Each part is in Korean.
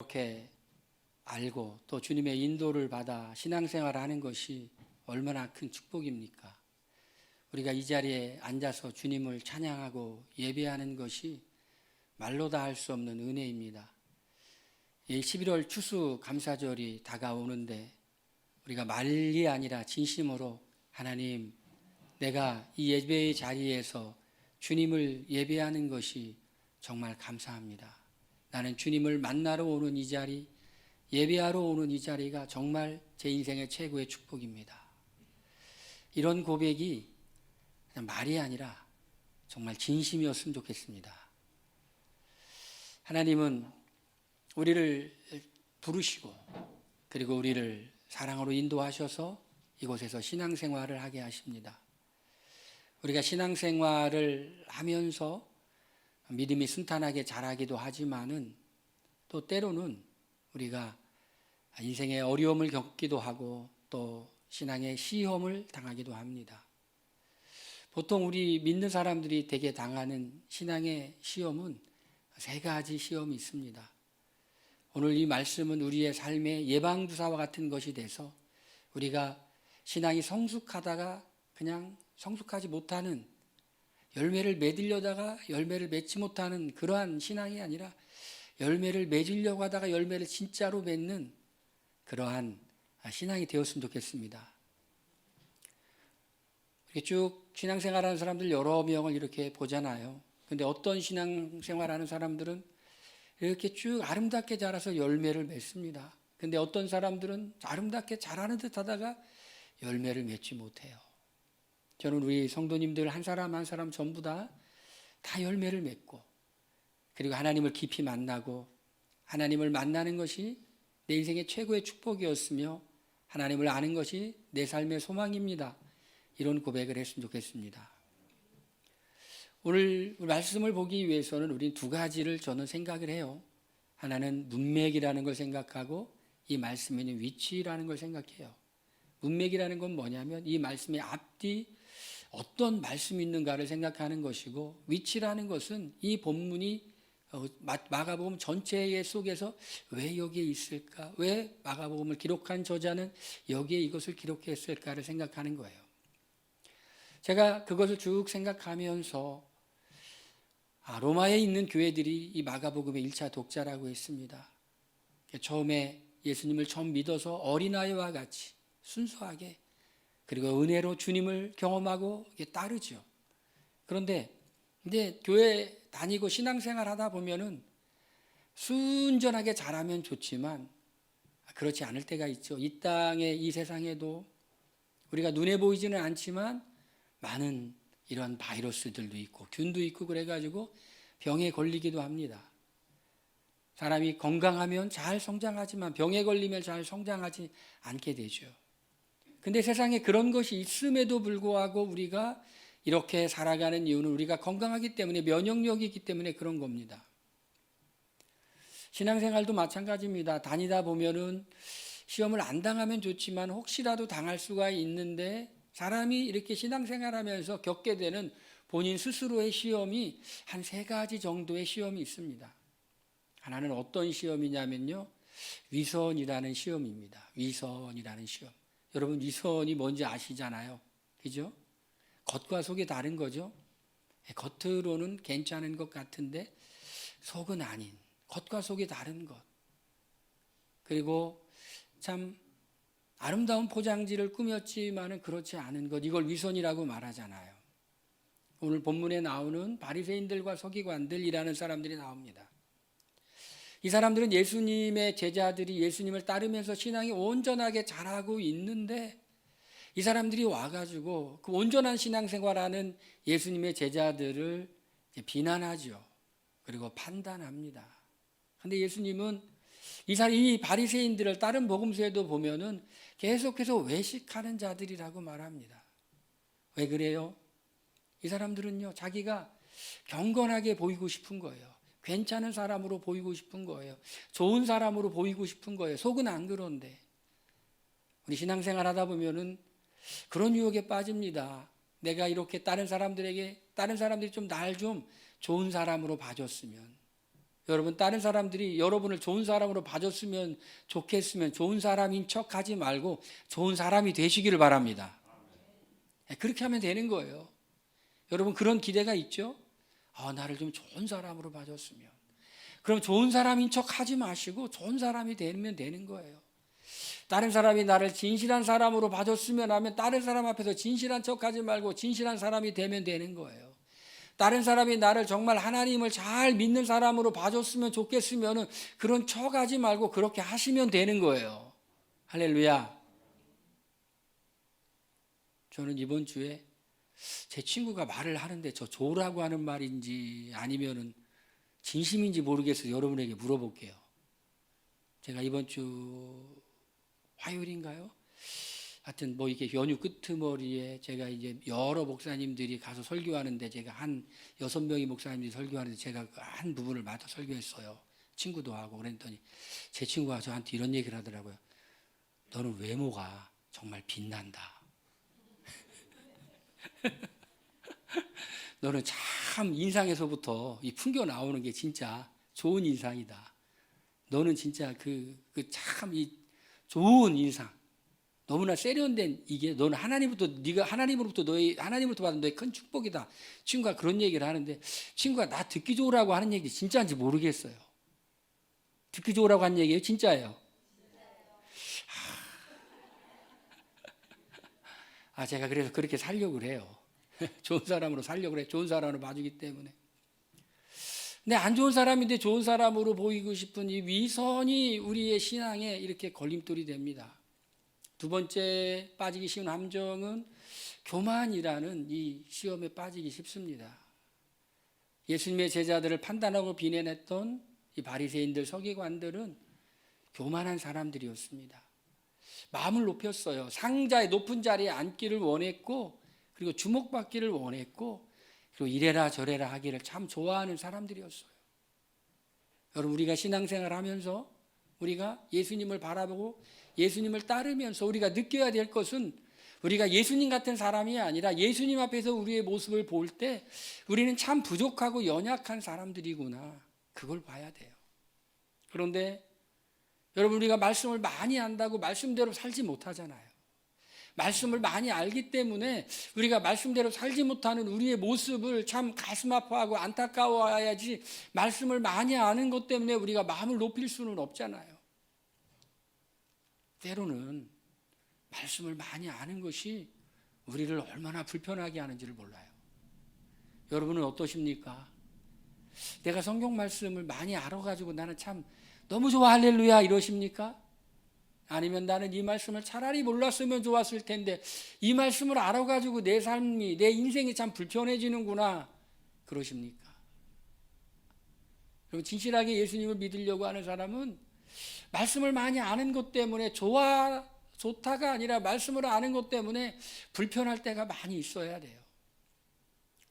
이렇게 알고 또 주님의 인도를 받아 신앙생활을 하는 것이 얼마나 큰 축복입니까? 우리가 이 자리에 앉아서 주님을 찬양하고 예배하는 것이 말로 다 할 수 없는 은혜입니다. 이 11월 추수 감사절이 다가오는데 우리가 말이 아니라 진심으로 하나님, 내가 이 예배의 자리에서 주님을 예배하는 것이 정말 감사합니다. 나는 주님을 만나러 오는 이 자리, 예배하러 오는 이 자리가 정말 제 인생의 최고의 축복입니다. 이런 고백이 그냥 말이 아니라 정말 진심이었으면 좋겠습니다. 하나님은 우리를 부르시고 그리고 우리를 사랑으로 인도하셔서 이곳에서 신앙생활을 하게 하십니다. 우리가 신앙생활을 하면서 믿음이 순탄하게 자라기도 하지만은 또 때로는 우리가 인생의 어려움을 겪기도 하고 또 신앙의 시험을 당하기도 합니다. 보통 우리 믿는 사람들이 되게 당하는 신앙의 시험은 세 가지 시험이 있습니다. 오늘 이 말씀은 우리의 삶의 예방주사와 같은 것이 돼서 우리가 신앙이 성숙하다가 그냥 성숙하지 못하는, 열매를 맺으려다가 열매를 맺지 못하는 그러한 신앙이 아니라 열매를 맺으려고 하다가 열매를 진짜로 맺는 그러한 신앙이 되었으면 좋겠습니다. 이렇게 쭉 신앙생활하는 사람들 여러 명을 이렇게 보잖아요. 근데 어떤 신앙생활하는 사람들은 이렇게 쭉 아름답게 자라서 열매를 맺습니다. 근데 어떤 사람들은 아름답게 자라는 듯 하다가 열매를 맺지 못해요. 저는 우리 성도님들 한 사람 한 사람 전부 다 열매를 맺고 그리고 하나님을 깊이 만나고 하나님을 만나는 것이 내 인생의 최고의 축복이었으며 하나님을 아는 것이 내 삶의 소망입니다. 이런 고백을 했으면 좋겠습니다. 오늘 말씀을 보기 위해서는 우리 두 가지를 저는 생각을 해요. 하나는 문맥이라는 걸 생각하고 이 말씀에 있는 위치라는 걸 생각해요. 문맥이라는 건 뭐냐면 이 말씀의 앞뒤 어떤 말씀이 있는가를 생각하는 것이고, 위치라는 것은 이 본문이 마가복음 전체의 속에서 왜 여기에 있을까? 왜 마가복음을 기록한 저자는 여기에 이것을 기록했을까를 생각하는 거예요. 제가 그것을 쭉 생각하면서 로마에 있는 교회들이 이 마가복음의 1차 독자라고 했습니다. 처음에 예수님을 처음 믿어서 어린아이와 같이 순수하게 그리고 은혜로 주님을 경험하고 따르죠. 그런데 이제 교회 다니고 신앙생활 하다 보면은 순전하게 자라면 좋지만 그렇지 않을 때가 있죠. 이 땅에 이 세상에도 우리가 눈에 보이지는 않지만 많은 이런 바이러스들도 있고 균도 있고 그래가지고 병에 걸리기도 합니다. 사람이 건강하면 잘 성장하지만 병에 걸리면 잘 성장하지 않게 되죠. 근데 세상에 그런 것이 있음에도 불구하고 우리가 이렇게 살아가는 이유는 우리가 건강하기 때문에, 면역력이 있기 때문에 그런 겁니다. 신앙생활도 마찬가지입니다. 다니다 보면은 시험을 안 당하면 좋지만 혹시라도 당할 수가 있는데 사람이 이렇게 신앙생활하면서 겪게 되는 본인 스스로의 시험이 한 세 가지 정도의 시험이 있습니다. 하나는 어떤 시험이냐면요, 위선이라는 시험입니다. 위선이라는 시험. 여러분 위선이 뭔지 아시잖아요. 그죠? 겉과 속이 다른 거죠. 겉으로는 괜찮은 것 같은데 속은 아닌, 겉과 속이 다른 것. 그리고 참 아름다운 포장지를 꾸몄지만은 그렇지 않은 것, 이걸 위선이라고 말하잖아요. 오늘 본문에 나오는 바리새인들과 서기관들이라는 사람들이 나옵니다. 이 사람들은 예수님의 제자들이 예수님을 따르면서 신앙이 온전하게 자라고 있는데 이 사람들이 와가지고 그 온전한 신앙생활하는 예수님의 제자들을 비난하죠. 그리고 판단합니다. 그런데 예수님은 이 바리새인들을 다른 복음서에도 보면은 계속해서 외식하는 자들이라고 말합니다. 왜 그래요? 이 사람들은요, 자기가 경건하게 보이고 싶은 거예요. 괜찮은 사람으로 보이고 싶은 거예요. 좋은 사람으로 보이고 싶은 거예요. 속은 안 그런데. 우리 신앙생활 하다 보면은 그런 유혹에 빠집니다. 내가 이렇게 다른 사람들이 좀 날 좀 좋은 사람으로 봐줬으면, 여러분, 다른 사람들이 여러분을 좋은 사람으로 봐줬으면 좋겠으면 좋은 사람인 척 하지 말고 좋은 사람이 되시기를 바랍니다. 그렇게 하면 되는 거예요. 여러분, 그런 기대가 있죠? 나를 좀 좋은 사람으로 봐줬으면. 그럼 좋은 사람인 척 하지 마시고 좋은 사람이 되면 되는 거예요. 다른 사람이 나를 진실한 사람으로 봐줬으면 하면 다른 사람 앞에서 진실한 척 하지 말고 진실한 사람이 되면 되는 거예요. 다른 사람이 나를 정말 하나님을 잘 믿는 사람으로 봐줬으면 좋겠으면 그런 척 하지 말고 그렇게 하시면 되는 거예요. 할렐루야. 저는 이번 주에 제 친구가 말을 하는데 저 조라고 하는 말인지 아니면은 진심인지 모르겠어서 여러분에게 물어볼게요. 제가 이번 주 화요일인가요? 하여튼 뭐 이게 연휴 끄트머리에 제가 이제 여러 목사님들이 가서 설교하는데 제가 한 6명의 목사님들이 설교하는데 제가 한 부분을 맡아 설교했어요. 친구도 하고 그랬더니 제 친구가 저한테 이런 얘기를 하더라고요. 너는 외모가 정말 빛난다. 너는 참 인상에서부터 이 풍겨 나오는 게 진짜 좋은 인상이다. 너는 진짜 참 이 좋은 인상. 너무나 세련된 이게 너는 네가 하나님으로부터 받은 너의 큰 축복이다. 친구가 그런 얘기를 하는데 친구가 나 듣기 좋으라고 하는 얘기 진짜인지 모르겠어요. 듣기 좋으라고 하는 얘기예요? 진짜예요? 제가 그래서 그렇게 살려고 그래요. 좋은 사람으로 살려고 그래. 좋은 사람으로 봐주기 때문에. 근데 안 좋은 사람인데 좋은 사람으로 보이고 싶은 이 위선이 우리의 신앙에 이렇게 걸림돌이 됩니다. 두 번째 빠지기 쉬운 함정은 교만이라는 이 시험에 빠지기 쉽습니다. 예수님의 제자들을 판단하고 비난했던 이 바리새인들, 서기관들은 교만한 사람들이었습니다. 마음을 높였어요. 상자의 높은 자리에 앉기를 원했고 그리고 주목받기를 원했고 그리고 이래라 저래라 하기를 참 좋아하는 사람들이었어요. 여러분, 우리가 신앙생활 하면서 우리가 예수님을 바라보고 예수님을 따르면서 우리가 느껴야 될 것은 우리가 예수님 같은 사람이 아니라 예수님 앞에서 우리의 모습을 볼 때 우리는 참 부족하고 연약한 사람들이구나. 그걸 봐야 돼요. 그런데 여러분, 우리가 말씀을 많이 안다고 말씀대로 살지 못하잖아요. 말씀을 많이 알기 때문에 우리가 말씀대로 살지 못하는 우리의 모습을 참 가슴 아파하고 안타까워해야지 말씀을 많이 아는 것 때문에 우리가 마음을 높일 수는 없잖아요. 때로는 말씀을 많이 아는 것이 우리를 얼마나 불편하게 하는지를 몰라요. 여러분은 어떠십니까? 내가 성경 말씀을 많이 알아가지고 나는 참 너무 좋아 할렐루야 이러십니까? 아니면 나는 이 말씀을 차라리 몰랐으면 좋았을 텐데 이 말씀을 알아가지고 내 삶이 내 인생이 참 불편해지는구나 그러십니까? 여러분, 진실하게 예수님을 믿으려고 하는 사람은 말씀을 많이 아는 것 때문에 좋다가 아니라 말씀을 아는 것 때문에 불편할 때가 많이 있어야 돼요.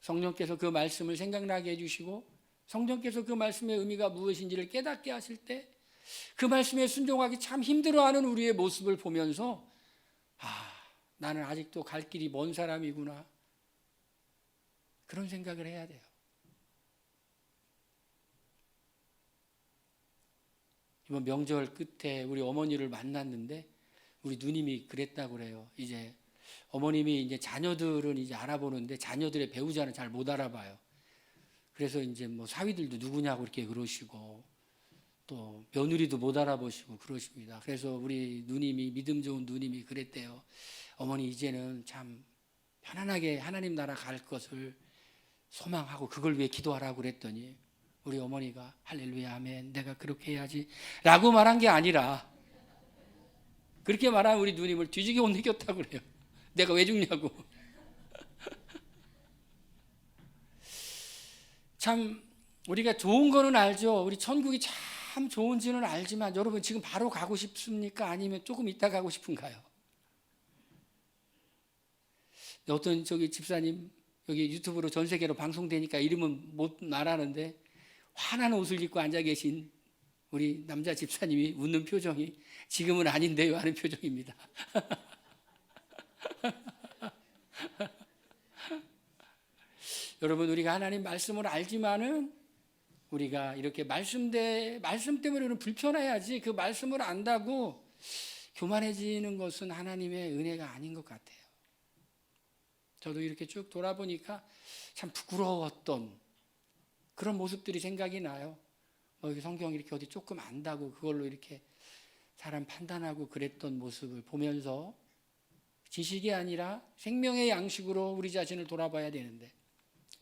성령께서 그 말씀을 생각나게 해주시고 성령께서 그 말씀의 의미가 무엇인지를 깨닫게 하실 때 그 말씀에 순종하기 참 힘들어하는 우리의 모습을 보면서 나는 아직도 갈 길이 먼 사람이구나 그런 생각을 해야 돼요. 이번 명절 끝에 우리 어머니를 만났는데 우리 누님이 그랬다고 그래요. 이제 어머님이 이제 자녀들은 이제 알아보는데 자녀들의 배우자는 잘 못 알아봐요. 그래서 이제 뭐 사위들도 누구냐고 이렇게 그러시고 또 며느리도 못 알아보시고 그러십니다. 그래서 우리 누님이 믿음 좋은 누님이 그랬대요. 어머니 이제는 참 편안하게 하나님 나라 갈 것을 소망하고 그걸 위해 기도하라고 그랬더니 우리 어머니가 할렐루야 아멘 내가 그렇게 해야지 라고 말한 게 아니라 그렇게 말한 우리 누님을 뒤지게 혼내겼다고 그래요. 내가 왜 죽냐고. 참 우리가 좋은 거는 알죠. 우리 천국이 참 좋은지는 알지만 여러분 지금 바로 가고 싶습니까? 아니면 조금 이따 가고 싶은가요? 어떤 집사님 여기 유튜브로 전 세계로 방송되니까 이름은 못 말하는데 환한 옷을 입고 앉아 계신 우리 남자 집사님이 웃는 표정이 지금은 아닌데요 하는 표정입니다. 여러분, 우리가 하나님 말씀을 알지만은 우리가 이렇게 말씀 때문에 우리는 불편해야지 그 말씀을 안다고 교만해지는 것은 하나님의 은혜가 아닌 것 같아요. 저도 이렇게 쭉 돌아보니까 참 부끄러웠던 그런 모습들이 생각이 나요. 성경 이렇게 어디 조금 안다고 그걸로 이렇게 사람 판단하고 그랬던 모습을 보면서 지식이 아니라 생명의 양식으로 우리 자신을 돌아봐야 되는데,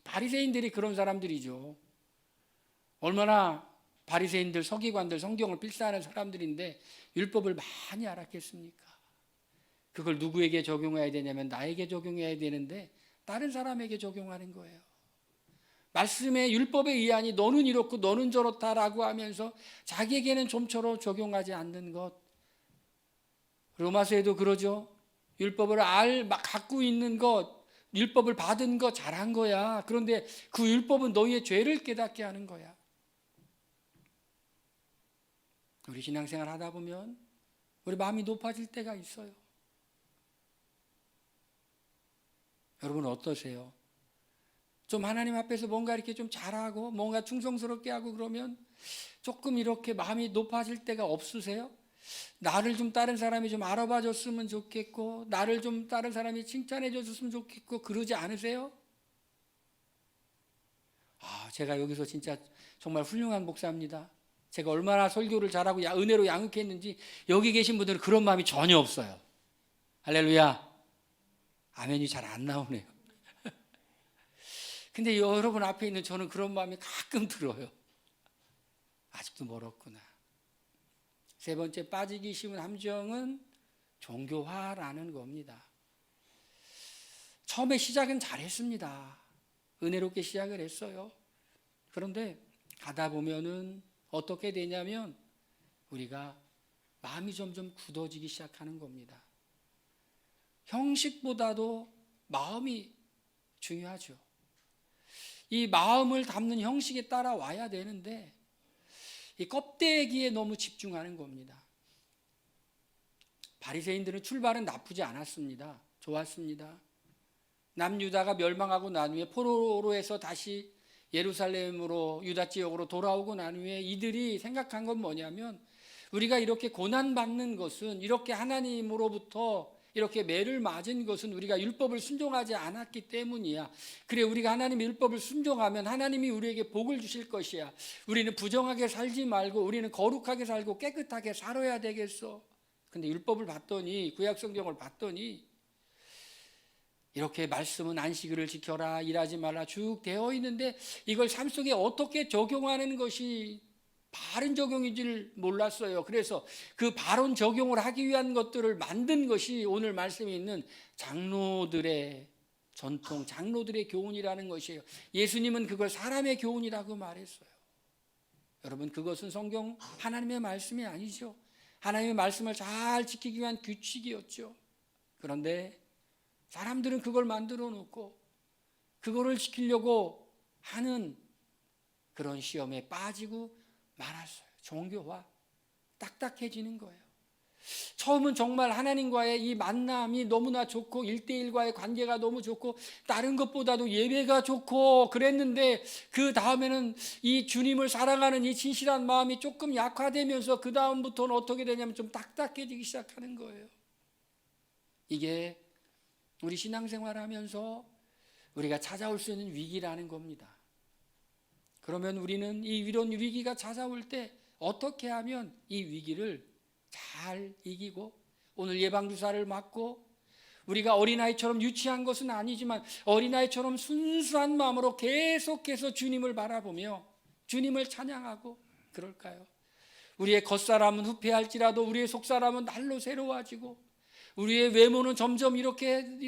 바리새인들이 그런 사람들이죠. 얼마나 바리새인들, 서기관들, 성경을 필사하는 사람들인데 율법을 많이 알았겠습니까? 그걸 누구에게 적용해야 되냐면 나에게 적용해야 되는데 다른 사람에게 적용하는 거예요. 말씀의 율법에 의하니 너는 이렇고 너는 저렇다라고 하면서 자기에게는 좀처럼 적용하지 않는 것. 로마서에도 그러죠. 율법을 갖고 있는 것, 율법을 받은 것 잘한 거야. 그런데 그 율법은 너희의 죄를 깨닫게 하는 거야. 우리 신앙생활 하다 보면 우리 마음이 높아질 때가 있어요. 여러분 어떠세요? 좀 하나님 앞에서 뭔가 이렇게 좀 잘하고 뭔가 충성스럽게 하고 그러면 조금 이렇게 마음이 높아질 때가 없으세요? 나를 좀 다른 사람이 좀 알아봐 줬으면 좋겠고 나를 좀 다른 사람이 칭찬해 줬으면 좋겠고 그러지 않으세요? 제가 여기서 진짜 정말 훌륭한 목사입니다. 제가 얼마나 설교를 잘하고 은혜로 양육했는지 여기 계신 분들은 그런 마음이 전혀 없어요. 할렐루야. 아멘이 잘 안 나오네요. 근데 여러분 앞에 있는 저는 그런 마음이 가끔 들어요. 아직도 멀었구나. 세 번째 빠지기 쉬운 함정은 종교화라는 겁니다. 처음에 시작은 잘했습니다. 은혜롭게 시작을 했어요. 그런데 가다 보면은 어떻게 되냐면 우리가 마음이 점점 굳어지기 시작하는 겁니다. 형식보다도 마음이 중요하죠. 이 마음을 담는 형식에 따라와야 되는데 이 껍데기에 너무 집중하는 겁니다. 바리새인들은 출발은 나쁘지 않았습니다. 좋았습니다. 남유다가 멸망하고 난 후에 포로로에서 다시 예루살렘으로 유다 지역으로 돌아오고 난 후에 이들이 생각한 건 뭐냐면 우리가 이렇게 고난받는 것은 이렇게 하나님으로부터 이렇게 매를 맞은 것은 우리가 율법을 순종하지 않았기 때문이야. 그래 우리가 하나님의 율법을 순종하면 하나님이 우리에게 복을 주실 것이야. 우리는 부정하게 살지 말고 우리는 거룩하게 살고 깨끗하게 살아야 되겠어. 근데 율법을 봤더니 구약 성경을 봤더니 이렇게 말씀은 안식일을 지켜라 일하지 말라 쭉 되어 있는데 이걸 삶 속에 어떻게 적용하는 것이 바른 적용인지를 몰랐어요. 그래서 그 바른 적용을 하기 위한 것들을 만든 것이 오늘 말씀에 있는 장로들의 전통, 장로들의 교훈이라는 것이에요. 예수님은 그걸 사람의 교훈이라고 말했어요. 여러분 그것은 성경 하나님의 말씀이 아니죠. 하나님의 말씀을 잘 지키기 위한 규칙이었죠. 그런데 사람들은 그걸 만들어 놓고 그거를 지키려고 하는 그런 시험에 빠지고 말았어요. 종교화, 딱딱해지는 거예요. 처음은 정말 하나님과의 이 만남이 너무나 좋고 1대1과의 관계가 너무 좋고 다른 것보다도 예배가 좋고 그랬는데 그 다음에는 이 주님을 사랑하는 이 진실한 마음이 조금 약화되면서 그 다음부터는 어떻게 되냐면 좀 딱딱해지기 시작하는 거예요. 이게 우리 신앙생활 하면서 우리가 찾아올 수 있는 위기라는 겁니다. 그러면 우리는 이런 위기가 찾아올 때 어떻게 하면 이 위기를 잘 이기고 오늘 예방주사를 맞고 우리가 어린아이처럼 유치한 것은 아니지만 어린아이처럼 순수한 마음으로 계속해서 주님을 바라보며 주님을 찬양하고 그럴까요? 우리의 겉사람은 후패할지라도 우리의 속사람은 날로 새로워지고 우리의 외모는 점점 이렇게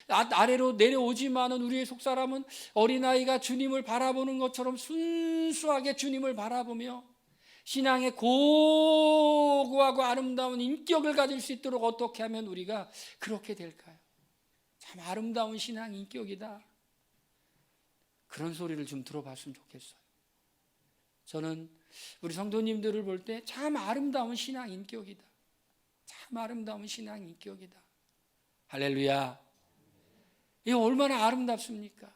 아래로 내려오지만은 우리의 속사람은 어린아이가 주님을 바라보는 것처럼 순수하게 주님을 바라보며 신앙의 고고하고 아름다운 인격을 가질 수 있도록 어떻게 하면 우리가 그렇게 될까요? 참 아름다운 신앙 인격이다. 그런 소리를 좀 들어봤으면 좋겠어요. 저는 우리 성도님들을 볼 때 참 아름다운 신앙 인격이다. 참 아름다운 신앙 인격이다. 할렐루야. 이게 얼마나 아름답습니까?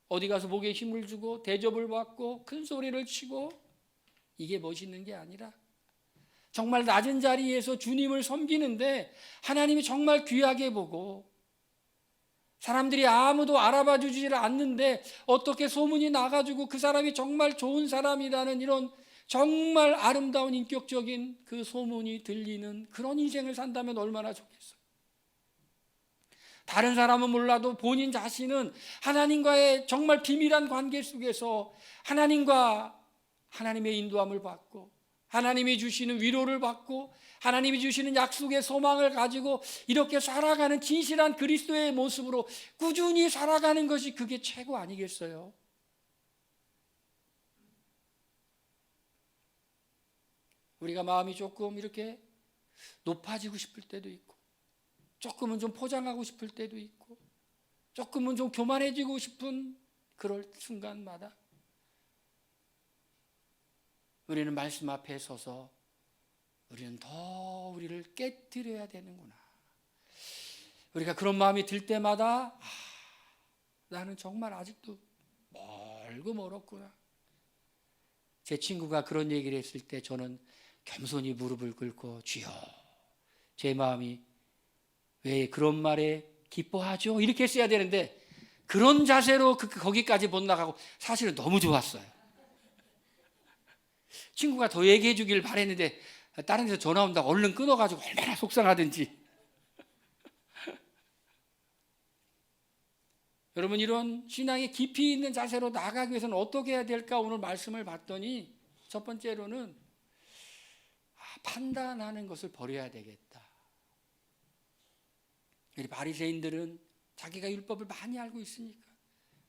어디 가서 목에 힘을 주고 대접을 받고 큰 소리를 치고 이게 멋있는 게 아니라 정말 낮은 자리에서 주님을 섬기는데 하나님이 정말 귀하게 보고 사람들이 아무도 알아봐 주지 않는데 어떻게 소문이 나가지고 그 사람이 정말 좋은 사람이라는 이런 정말 아름다운 인격적인 그 소문이 들리는 그런 인생을 산다면 얼마나 좋겠어요. 다른 사람은 몰라도 본인 자신은 하나님과의 정말 비밀한 관계 속에서 하나님의 인도함을 받고 하나님이 주시는 위로를 받고 하나님이 주시는 약속의 소망을 가지고 이렇게 살아가는 진실한 그리스도의 모습으로 꾸준히 살아가는 것이 그게 최고 아니겠어요? 우리가 마음이 조금 이렇게 높아지고 싶을 때도 있고 조금은 좀 포장하고 싶을 때도 있고 조금은 좀 교만해지고 싶은 그럴 순간마다 우리는 말씀 앞에 서서 우리는 더 우리를 깨뜨려야 되는구나. 우리가 그런 마음이 들 때마다 나는 정말 아직도 멀고 멀었구나. 제 친구가 그런 얘기를 했을 때 저는 겸손히 무릎을 꿇고 주여 제 마음이 왜 그런 말에 기뻐하죠? 이렇게 했어야 되는데 그런 자세로 거기까지 못 나가고 사실은 너무 좋았어요. 친구가 더 얘기해 주길 바랬는데 다른 데서 전화 온다고 얼른 끊어가지고 얼마나 속상하든지. 여러분 이런 신앙의 깊이 있는 자세로 나아가기 위해서는 어떻게 해야 될까? 오늘 말씀을 봤더니 첫 번째로는 판단하는 것을 버려야 되겠다. 우리 바리새인들은 자기가 율법을 많이 알고 있으니까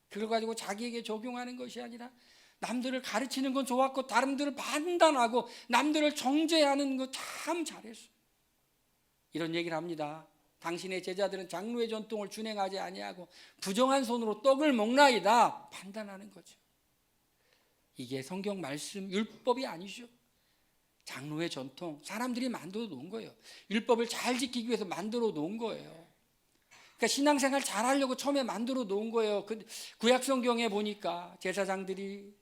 그걸 가지고 자기에게 적용하는 것이 아니라 남들을 가르치는 건 좋았고 남들을 판단하고 남들을 정죄하는 거 참 잘했어요. 이런 얘기를 합니다. 당신의 제자들은 장로의 전통을 준행하지 아니하고 부정한 손으로 떡을 먹나이다. 판단하는 거죠. 이게 성경 말씀 율법이 아니죠. 장로의 전통, 사람들이 만들어 놓은 거예요. 율법을 잘 지키기 위해서 만들어 놓은 거예요. 그러니까 신앙생활 잘하려고 처음에 만들어 놓은 거예요. 구약 성경에 보니까 제사장들이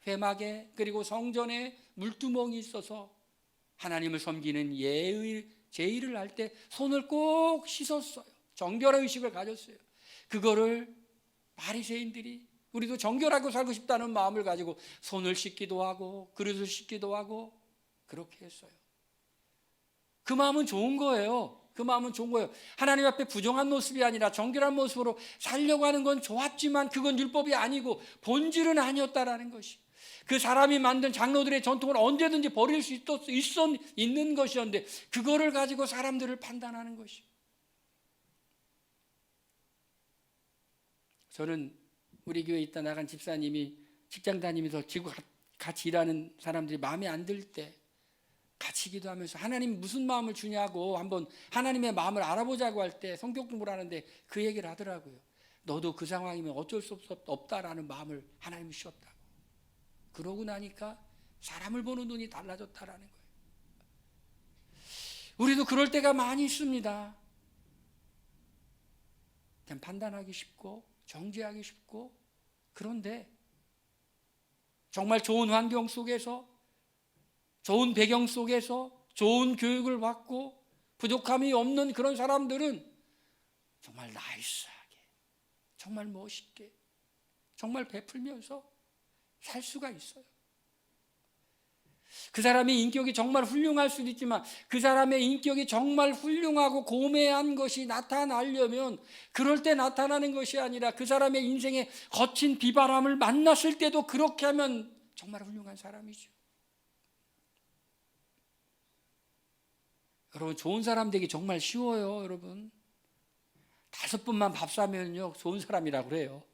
회막에 그리고 성전에 물두멍이 있어서 하나님을 섬기는 제의를 할 때 손을 꼭 씻었어요. 정결한 의식을 가졌어요. 그거를 바리새인들이 우리도 정결하고 살고 싶다는 마음을 가지고 손을 씻기도 하고 그릇을 씻기도 하고 그렇게 했어요. 그 마음은 좋은 거예요. 그 마음은 좋은 거예요. 하나님 앞에 부정한 모습이 아니라 정결한 모습으로 살려고 하는 건 좋았지만 그건 율법이 아니고 본질은 아니었다라는 것이. 그 사람이 만든 장로들의 전통을 언제든지 버릴 수 있는 것이었는데 그거를 가지고 사람들을 판단하는 것이. 저는 우리 교회에 있다 나간 집사님이 직장 다니면서 지구 같이 일하는 사람들이 마음에 안 들 때 같이 기도하면서 하나님 무슨 마음을 주냐고 한번 하나님의 마음을 알아보자고 할 때 성경 공부를 하는데 그 얘기를 하더라고요. 너도 그 상황이면 어쩔 수 없다라는 마음을 하나님이 주셨다고. 그러고 나니까 사람을 보는 눈이 달라졌다라는 거예요. 우리도 그럴 때가 많이 있습니다. 그냥 판단하기 쉽고 정죄하기 쉽고 그런데 정말 좋은 환경 속에서 좋은 배경 속에서 좋은 교육을 받고 부족함이 없는 그런 사람들은 정말 나이스하게 정말 멋있게 정말 베풀면서 살 수가 있어요. 그 사람의 인격이 정말 훌륭할 수도 있지만 그 사람의 인격이 정말 훌륭하고 고매한 것이 나타나려면 그럴 때 나타나는 것이 아니라 그 사람의 인생에 거친 비바람을 만났을 때도 그렇게 하면 정말 훌륭한 사람이죠. 여러분 좋은 사람 되기 정말 쉬워요. 여러분 5번만 밥 사면요 좋은 사람이라고 그래요.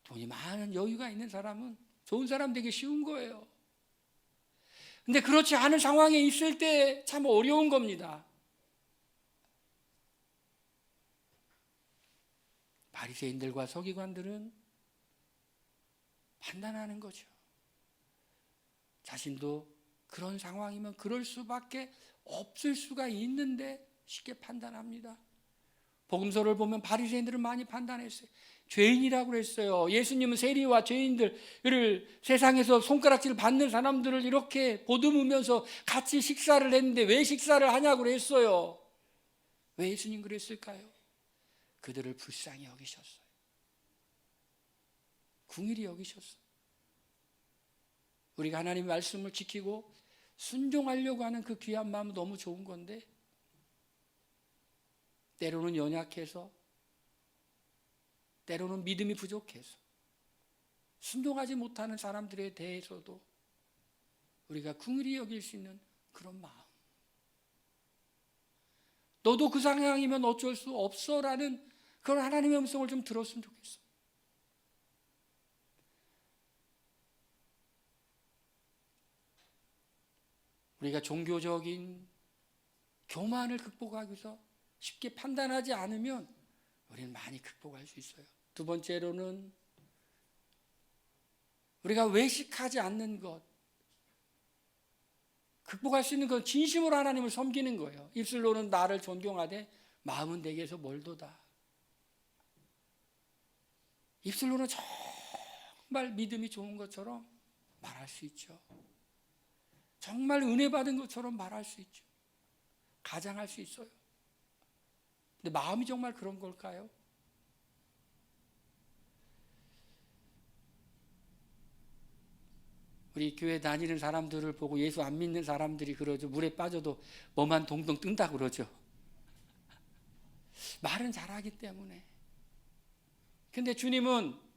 돈이 많은 여유가 있는 사람은 좋은 사람 되기 쉬운 거예요. 근데 그렇지 않은 상황에 있을 때 참 어려운 겁니다. 바리새인들과 서기관들은 판단하는 거죠. 자신도 그런 상황이면 그럴 수밖에 없을 수가 있는데 쉽게 판단합니다. 복음서를 보면 바리새인들은 많이 판단했어요. 죄인이라고 그랬어요. 예수님은 세리와 죄인들을 세상에서 손가락질 받는 사람들을 이렇게 보듬으면서 같이 식사를 했는데 왜 식사를 하냐고 그랬어요. 왜 예수님 그랬을까요? 그들을 불쌍히 여기셨어요. 긍휼히 여기셨어요. 우리가 하나님의 말씀을 지키고 순종하려고 하는 그 귀한 마음은 너무 좋은 건데 때로는 연약해서 때로는 믿음이 부족해서 순종하지 못하는 사람들에 대해서도 우리가 긍휼히 여길 수 있는 그런 마음. 너도 그 상황이면 어쩔 수 없어라는 그런 하나님의 음성을 좀 들었으면 좋겠어. 우리가 종교적인 교만을 극복하기 위해서 쉽게 판단하지 않으면 우리는 많이 극복할 수 있어요. 두 번째로는 우리가 외식하지 않는 것. 극복할 수 있는 건 진심으로 하나님을 섬기는 거예요. 입술로는 나를 존경하되 마음은 내게서 멀도다. 입술로는 정말 믿음이 좋은 것처럼 말할 수 있죠. 정말 은혜 받은 것처럼 말할 수 있죠. 가장할 수 있어요. 근데 마음이 정말 그런 걸까요? 우리 교회 다니는 사람들을 보고 예수 안 믿는 사람들이 그러죠. 물에 빠져도 뭐만 동동 뜬다 그러죠. 말은 잘하기 때문에. 근데 주님은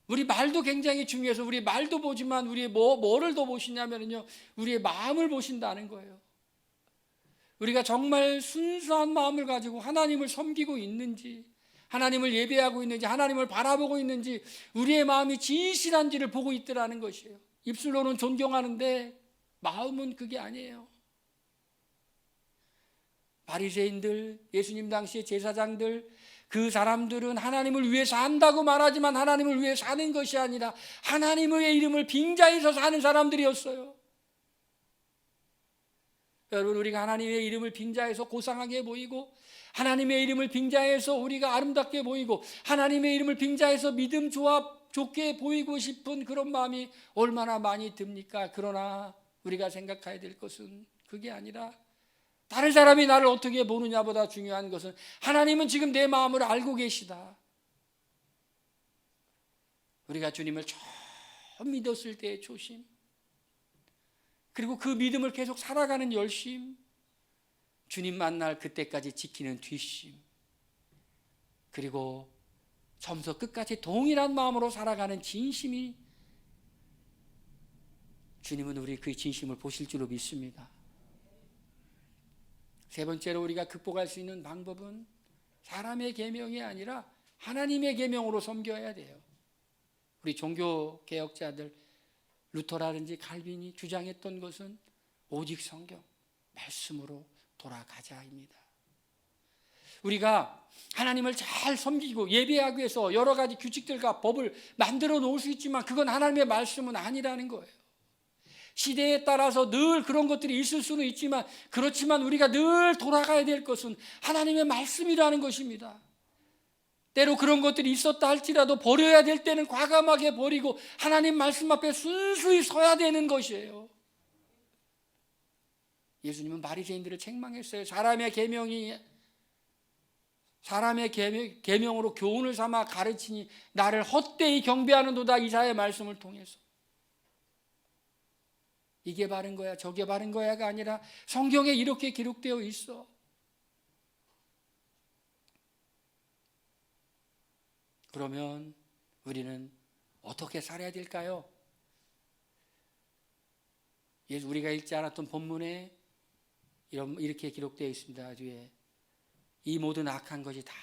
우리 말도 굉장히 중요해서 우리 말도 보지만 우리의 뭐를 더 보시냐면요, 우리의 마음을 보신다는 거예요. 우리가 정말 순수한 마음을 가지고 하나님을 섬기고 있는지, 하나님을 예배하고 있는지, 하나님을 바라보고 있는지, 우리의 마음이 진실한지를 보고 있더라는 것이에요. 입술로는 존경하는데 마음은 그게 아니에요. 바리새인들, 예수님 당시의 제사장들, 그 사람들은 하나님을 위해 산다고 말하지만 하나님을 위해 사는 것이 아니라 하나님의 이름을 빙자해서 사는 사람들이었어요. 여러분, 우리가 하나님의 이름을 빙자해서 고상하게 보이고 하나님의 이름을 빙자해서 우리가 아름답게 보이고 하나님의 이름을 빙자해서 믿음 좋게 보이고 싶은 그런 마음이 얼마나 많이 듭니까? 그러나 우리가 생각해야 될 것은 그게 아니라 다른 사람이 나를 어떻게 보느냐보다 중요한 것은 하나님은 지금 내 마음을 알고 계시다. 우리가 주님을 처음 믿었을 때의 초심, 그리고 그 믿음을 계속 살아가는 열심, 주님 만날 그때까지 지키는 뒷심, 그리고 처음부터 끝까지 동일한 마음으로 살아가는 진심이, 주님은 우리 그 진심을 보실 줄로 믿습니다. 세 번째로 우리가 극복할 수 있는 방법은 사람의 계명이 아니라 하나님의 계명으로 섬겨야 돼요. 우리 종교 개혁자들 루터라든지 칼빈이 주장했던 것은 오직 성경, 말씀으로 돌아가자입니다. 우리가 하나님을 잘 섬기고 예배하기 위해서 여러 가지 규칙들과 법을 만들어 놓을 수 있지만 그건 하나님의 말씀은 아니라는 거예요. 시대에 따라서 늘 그런 것들이 있을 수는 있지만, 그렇지만 우리가 늘 돌아가야 될 것은 하나님의 말씀이라는 것입니다. 때로 그런 것들이 있었다 할지라도 버려야 될 때는 과감하게 버리고 하나님 말씀 앞에 순수히 서야 되는 것이에요. 예수님은 바리새인들을 책망했어요. 사람의 계명으로 교훈을 삼아 가르치니 나를 헛되이 경배하는도다. 이사야의 말씀을 통해서. 이게 바른 거야, 저게 바른 거야가 아니라 성경에 이렇게 기록되어 있어. 그러면 우리는 어떻게 살아야 될까요? 우리가 읽지 않았던 본문에 이렇게 기록되어 있습니다. 뒤에 이 모든 악한 것이 다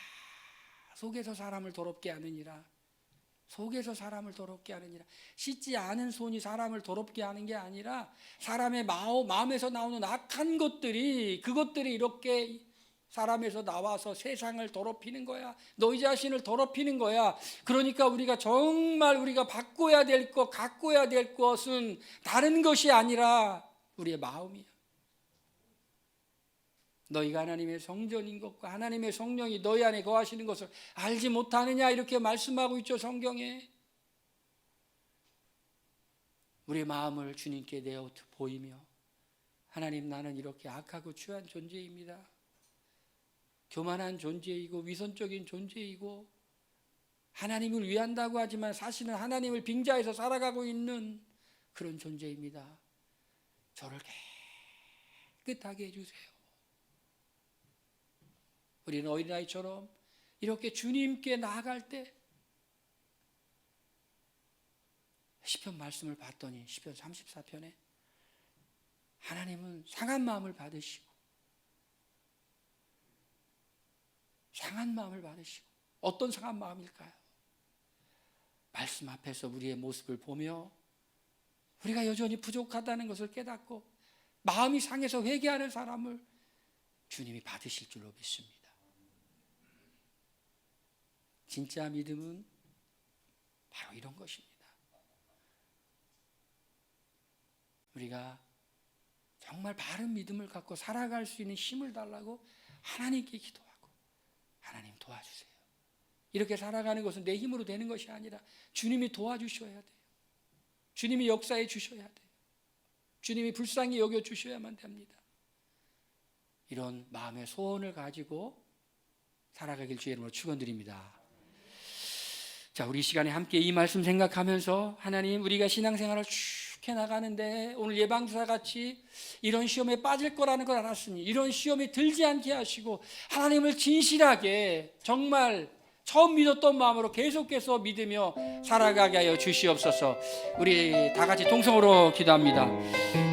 속에서 사람을 더럽게 하느니라. 속에서 사람을 더럽게 하느니라. 씻지 않은 손이 사람을 더럽게 하는 게 아니라 사람의 마음에서 나오는 악한 것들이, 그것들이 이렇게 사람에서 나와서 세상을 더럽히는 거야. 너희 자신을 더럽히는 거야. 그러니까 우리가 정말 우리가 바꿔야 될 것, 가꿔야 될 것은 다른 것이 아니라 우리의 마음이야. 너희가 하나님의 성전인 것과 하나님의 성령이 너희 안에 거하시는 것을 알지 못하느냐, 이렇게 말씀하고 있죠, 성경에. 우리의 마음을 주님께 내어 보이며, 하나님, 나는 이렇게 악하고 추한 존재입니다. 교만한 존재이고 위선적인 존재이고 하나님을 위한다고 하지만 사실은 하나님을 빙자해서 살아가고 있는 그런 존재입니다. 저를 깨끗하게 해주세요. 우리는 어린아이처럼 이렇게 주님께 나아갈 때 시편 말씀을 봤더니 시편 34편에 하나님은 상한 마음을 받으시고 어떤 상한 마음일까요? 말씀 앞에서 우리의 모습을 보며 우리가 여전히 부족하다는 것을 깨닫고 마음이 상해서 회개하는 사람을 주님이 받으실 줄로 믿습니다. 진짜 믿음은 바로 이런 것입니다. 우리가 정말 바른 믿음을 갖고 살아갈 수 있는 힘을 달라고 하나님께 기도하고, 하나님 도와주세요. 이렇게 살아가는 것은 내 힘으로 되는 것이 아니라 주님이 도와주셔야 돼요. 주님이 역사해 주셔야 돼요. 주님이 불쌍히 여겨주셔야만 됩니다. 이런 마음의 소원을 가지고 살아가길 주의 이름으로 축원드립니다. 자, 우리 이 시간에 함께 이 말씀 생각하면서 하나님, 우리가 신앙생활을 쭉 해나가는데 오늘 예방주사 같이 이런 시험에 빠질 거라는 걸 알았으니 이런 시험에 들지 않게 하시고 하나님을 진실하게 정말 처음 믿었던 마음으로 계속해서 믿으며 살아가게 하여 주시옵소서. 우리 다 같이 동성으로 기도합니다.